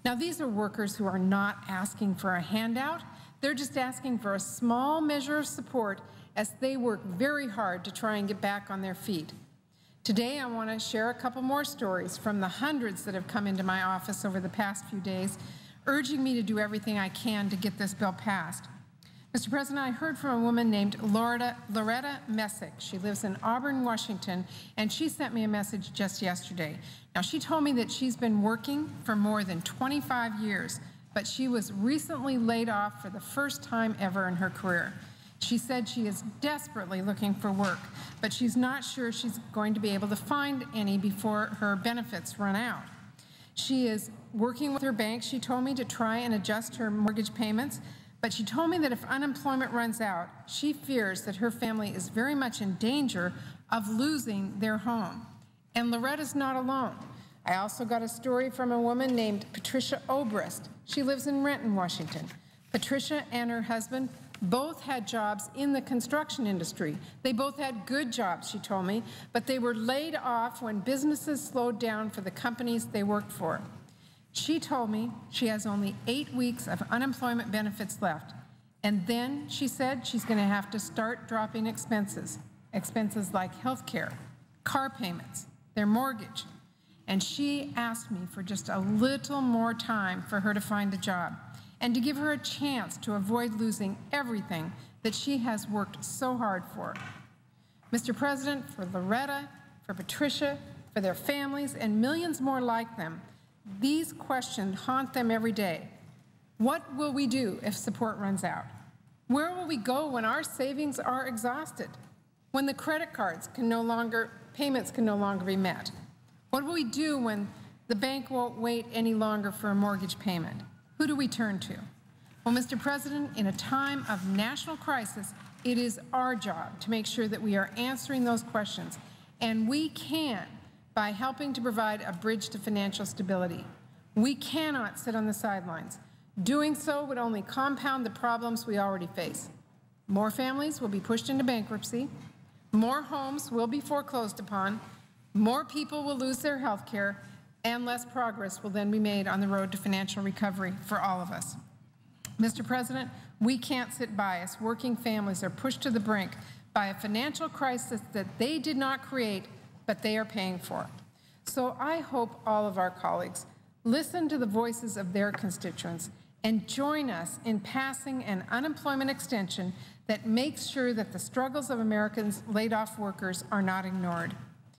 Now, these are workers who are not asking for a handout. They're just asking for a small measure of support as they work very hard to try and get back on their feet. Today, I want to share a couple more stories from the hundreds that have come into my office over the past few days, urging me to do everything I can to get this bill passed. Mr. President, I heard from a woman named Loretta Messick. She lives in Auburn, Washington, and she sent me a message just yesterday. Now, she told me that she's been working for more than 25 years, but she was recently laid off for the first time ever in her career. She said she is desperately looking for work, but she's not sure she's going to be able to find any before her benefits run out. She is working with her bank, she told me, to try and adjust her mortgage payments, but she told me that if unemployment runs out, she fears that her family is very much in danger of losing their home. And Loretta's not alone. I also got a story from a woman named Patricia Obrist. She lives in Renton, Washington. Patricia and her husband both had jobs in the construction industry. They both had good jobs, she told me, but they were laid off when businesses slowed down for the companies they worked for. She told me she has only 8 weeks of unemployment benefits left, and then she said she's going to have to start dropping expenses like health care, car payments, their mortgage. And she asked me for just a little more time for her to find a job and to give her a chance to avoid losing everything that she has worked so hard for. Mr. President, for Loretta, for Patricia, for their families, and millions more like them, these questions haunt them every day. What will we do if support runs out? Where will we go when our savings are exhausted? When the credit cards payments can no longer be met? What will we do when the bank won't wait any longer for a mortgage payment? Who do we turn to? Well, Mr. President, in a time of national crisis, it is our job to make sure that we are answering those questions, and we can by helping to provide a bridge to financial stability. We cannot sit on the sidelines. Doing so would only compound the problems we already face. More families will be pushed into bankruptcy. More homes will be foreclosed upon. More people will lose their health care, and less progress will then be made on the road to financial recovery for all of us. Mr. President, we can't sit by as working families are pushed to the brink by a financial crisis that they did not create, but they are paying for. So I hope all of our colleagues listen to the voices of their constituents and join us in passing an unemployment extension that makes sure that the struggles of Americans' laid-off workers are not ignored.